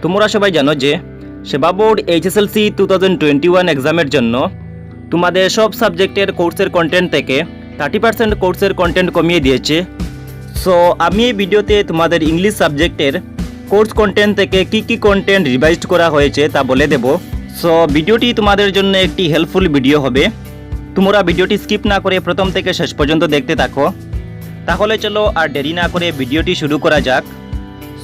তোমরা সবাই জানো যে সেবা বোর্ড HSLC 2021 এক্সামের জন্য তোমাদের সব সাবজেক্টের কোর্সের কন্টেন্ট থেকে 30% কোর্সের কন্টেন্ট কমিয়ে দিয়েছে। সো আমি এই ভিডিওতে তোমাদের ইংলিশ সাবজেক্টের কোর্স কন্টেন্ট থেকে কি কন্টেন্ট রিভাইজড করা হয়েছে তা বলে দেব। সো ভিডিওটি তোমাদের জন্য একটি হেল্পফুল ভিডিও হবে। তোমরা ভিডিওটি স্কিপ না করে প্রথম থেকে শেষ পর্যন্ত দেখতে থাকো। তাহলে চলো আর দেরি না করে ভিডিওটি শুরু করা যাক।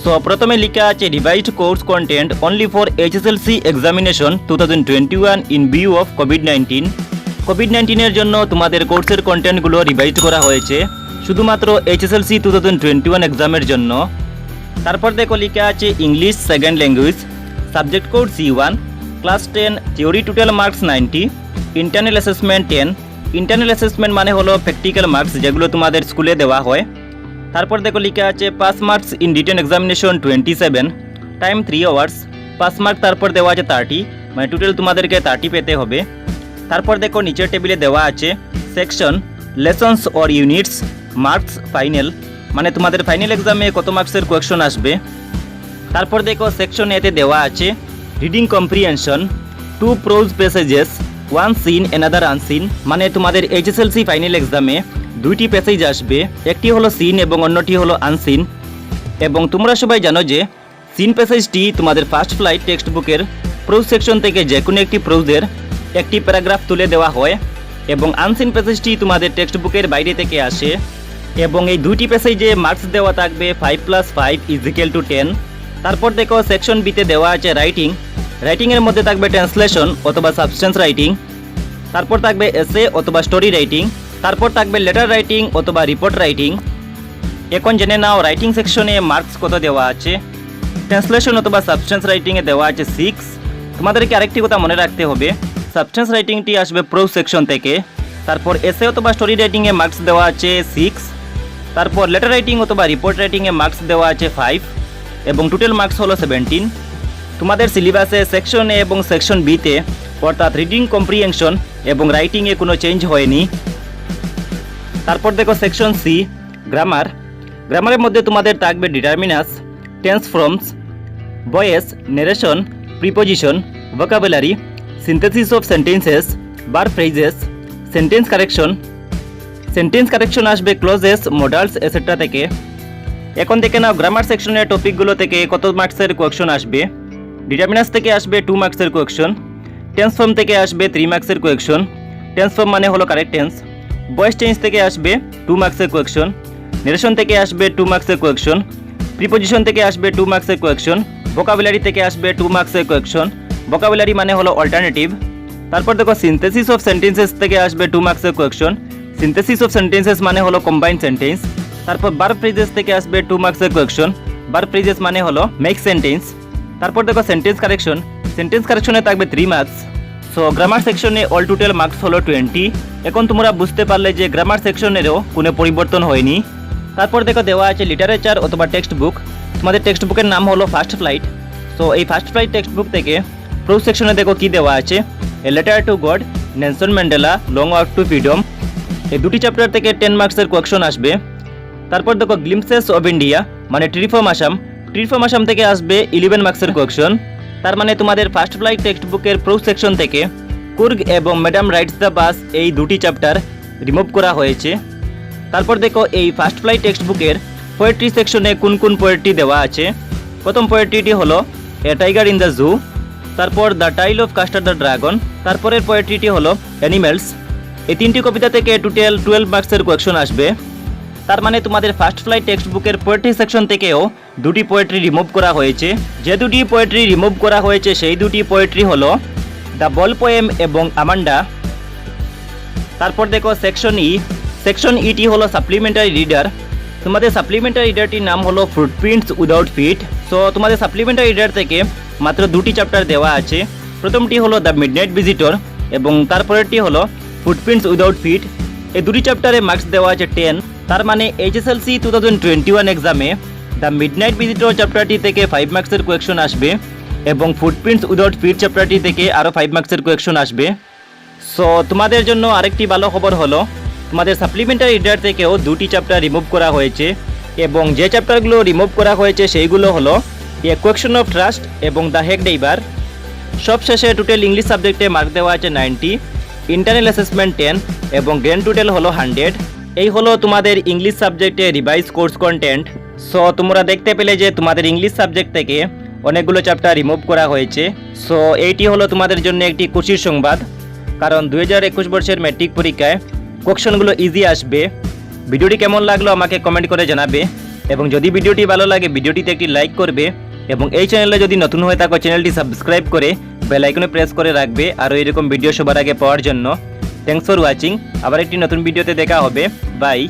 সো প্রথমে লেখা আছে revised course content only for HSLC examination 2021 in view of COVID-19 এর জন্য তোমাদের কোর্সের কন্টেন্টগুলো রিভাইজড করা হয়েছে শুধুমাত্র HSLC 2021 এক্সামের জন্য। তারপর দেখো লেখা আছে English second language subject code C1 class 10 theory total marks 90 internal assessment 10। Internal assessment মানে হলো প্র্যাকটিক্যাল মার্কস যেগুলো তোমাদের স্কুলে দেওয়া হয়। তারপর দেখো লেখা আছে pass marks in written examination 27 time 3 hours pass mark তারপর দেওয়া আছে 30 মানে টোটাল তোমাদেরকে 30 পেতে হবে। তারপর দেখো নিচের টেবিলে দেওয়া আছে section lessons or units marks final মানে তোমাদের ফাইনাল এক্সামে কত মার্কসের কোয়েকশন আসবে। তারপর দেখো সেকশন এতে দেওয়া আছে reading comprehension 2 prose passages 1 seen another unseen মানে তোমাদের HSLC ফাইনাল এক্সামে দুইটি প্যাসেজ আসবে, একটি হলো সিন এবং অন্যটি হলো আনসিন। এবং তোমরা সবাই জানো যে সিন প্যাসেজটি তোমাদের ফার্স্ট ফ্লাইট টেক্সট বুকের প্রোজ সেকশন থেকে যে কোনো একটি প্রোজের একটি প্যারাগ্রাফ তুলে দেওয়া হয় এবং আনসিন প্যাসেজটি তোমাদের টেক্সট বুকের বাইরে থেকে আসে। এবং এই দুইটি প্যাসেজে মার্কস দেওয়া থাকবে 5+5 = 10। তারপর দেখো সেকশন বিতে দেওয়া আছে রাইটিংয়ের মধ্যে থাকবে ট্রান্সলেশন অথবা সাবস্টেন্স রাইটিং, তারপর থাকবে এসে অথবা স্টোরি রাইটিং, তারপর থাকবে লেটার রাইটিং অথবা রিপোর্ট রাইটিং। এখন জেনে নাও রাইটিং সেকশনে মার্কস কত দেওয়া আছে। ট্রান্সলেশন অথবা সাবস্টেন্স রাইটিংয়ে দেওয়া আছে 6। তোমাদেরকে আরেকটি কথা মনে রাখতে হবে, সাবস্টেন্স রাইটিংটি আসবে প্রোজ সেকশন থেকে। তারপর এসে অথবা স্টোরি রাইটিংয়ে মার্কস দেওয়া আছে 6। তারপর লেটার রাইটিং অথবা রিপোর্ট রাইটিংয়ে মার্কস দেওয়া আছে 5 এবং টোটাল মার্কস হলো 17। তোমাদের সিলেবাসে সেকশন এ এবং সেকশন বিতে অর্থাৎ রিডিং কম্প্রিহেনশন এবং রাইটিংয়ে কোনো চেঞ্জ হয়নি। তারপর দেখো সেকশন সি গ্রামারের মধ্যে তোমাদের থাকবে determiners, tense forms, voice, narration, preposition, vocabulary, synthesis of sentences, verb phrases, sentence correction আসবে ক্লোজেস, মডালস এটসেট্রা থেকে। এখন দেখে নাও গ্রামার সেকশনের টপিকগুলো থেকে কত মার্কসের কোয়েকশন আসবে। ডিটারমিনাস থেকে আসবে 2 মার্কসের কোয়েকশন, টেন্স ফর্ম থেকে আসবে 3 মার্কসের কোয়েকশন, টেন্স ফর্ম মানে হলো কারেক্ট টেন্স। ভয়েস চেঞ্জ থেকে আসবে 2 মার্কসের কোয়েকশন, নেরেশন থেকে আসবে 2 মার্কসের কোয়েকশন, প্রিপোজিশন থেকে আসবে 2 মার্কসের কোয়েকশন, ভোকাবুলারি থেকে আসবে 2 মার্কসের কোয়েকশন। ভোকাবুলারি মানে হলো অল্টারনেটিভ। তারপর দেখো সিনথেসিস অফ সেন্টেন্সেস থেকে আসবে 2 মার্কসের কোয়েকশন, সিনথেসিস অফ সেন্টেন্সেস মানে হলো কম্বাইন্ড সেন্টেন্স। তারপর ভার্ব ফ্রেজেস থেকে আসবে 2 মার্কসের কোয়েকশন, ভার্ব ফ্রেজেস মানে হলো মেক সেন্টেন্স। তারপর দেখো সেন্টেন্স কারেকশনে থাকবে 3 মার্কস। সো গ্রামার সেকশনে অল টোটাল মার্কস হলো 20। এখন তোমরা বুঝতে পারলে যে গ্রামার সেকশনেরও কোনো পরিবর্তন হয়নি। তারপর দেখো দেওয়া আছে লিটারেচার অথবা টেক্সট বুক। তোমাদের টেক্সট বুকের নাম হলো ফার্স্ট ফ্লাইট। সো এই ফার্স্ট ফ্লাইট টেক্সট বুক থেকে প্রোজ সেকশনে দেখো কি দেওয়া আছে, a letter to god, Nelson Mandela, long walk two freedom. এই দুটি চ্যাপ্টার থেকে 10 মার্কসের কোয়েকশন আসবে। তারপর দেখো গ্লিমসেস অফ ইন্ডিয়া মানে ট্রি ফ্রম আসাম থেকে আসবে 11 মার্কসের কোয়েকশন। তার মানে তোমাদের ফার্স্ট ফ্লাইট টেক্সট বুকের প্রোজ সেকশন থেকে কুর্গ এবং ম্যাডাম রাইটস দ্য বাস এই দুটি চ্যাপ্টার রিমুভ করা হয়েছে। তারপর দেখো এই ফার্স্ট ফ্লাইট টেক্সট বুকের পোয়েট্রি সেকশনে কোন পোয়েট্রি দেওয়া আছে। প্রথম পোয়েট্রিটি হলো a tiger in the zoo, তারপর the tale of custard the dragon, তারপরের পোয়েট্রিটি হলো অ্যানিমেলস। এই তিনটি কবিতা থেকে টোটাল 12 মার্কসের কোয়েকশন আসবে। তার মানে তোমাদের ফার্স্ট ফ্লাইট টেক্সট বুকের পোয়েট্রি সেকশন থেকেও দুটি পোয়েট্রি রিমুভ করা হয়েছে। যে দুটি পোয়েট্রি রিমুভ করা হয়েছে সেই দুটি পোয়েট্রি হলো দ্য বল পোয়েম এবং আমান্ডা। তারপর দেখো সেকশন ইটি হলো সাপ্লিমেন্টারি রিডার। তোমাদের সাপ্লিমেন্টারি রিডারটির নাম হলো ফুটপ্রিন্টস উইদাউট ফিট। সো তোমাদের সাপ্লিমেন্টারি রিডার থেকে মাত্র দুটি চ্যাপ্টার দেওয়া আছে। প্রথমটি হলো দ্য মিডনাইট ভিজিটর এবং তারপরেরটি হলো ফুটপ্রিন্টস উইদাউট ফিট। এই দুটি চ্যাপ্টারে মার্কস দেওয়া আছে 10। তার মানে HSLC 2021 এক্সামে দ্য মিডনাইট ভিজিটর চ্যাপ্টারটি থেকে 5 মার্কসের কোয়েকশন আসবে এবং ফুটপ্রিন্টস উইদাউট ফিট চ্যাপ্টারটি থেকে আরও 5 মার্কসের কোয়েকশন আসবে। সো তোমাদের জন্য আরেকটি ভালো খবর হলো তোমাদের সাপ্লিমেন্টারি রিডার থেকেও দুটি চ্যাপ্টার রিমুভ করা হয়েছে এবং যে চ্যাপ্টারগুলো রিমুভ করা হয়েছে সেইগুলো হলো এ কোয়েকশন অফ ট্রাস্ট এবং দ্য হেগ ডেইবার। সব শেষে টোটাল ইংলিশ সাবজেক্টে মার্ক দেওয়া আছে 90, ইন্টারনাল অ্যাসেসমেন্ট 10 এবং গ্র্যান্ড টোটাল হলো 100। এই হলো তোমাদের ইংলিশ সাবজেক্টে রিভাইজ কোর্স কন্টেন্ট। সো তোমরা দেখতে পেলে যে তোমাদের ইংলিশ সাবজেক্ট থেকে অনেকগুলো চ্যাপ্টার রিমুভ করা হয়েছে। সো এইটি হলো তোমাদের জন্য একটি খুশির সংবাদ, কারণ 2021 বর্ষের ম্যাট্রিক পরীক্ষায় কোয়েকশনগুলো ইজি আসবে। ভিডিওটি কেমন লাগলো আমাকে কমেন্ট করে জানাবে, এবং যদি ভিডিওটি ভালো লাগে ভিডিওটিতে একটি লাইক করবে, এবং এই চ্যানেলে যদি নতুন হয়ে থাকো চ্যানেলটি সাবস্ক্রাইব করে বেল আইকনে প্রেস করে রাখবে আরও এরকম ভিডিও সবার আগে পাওয়ার জন্য। Thanks for watching. আবার একটি নতুন ভিডিওতে দেখা হবে। বাই।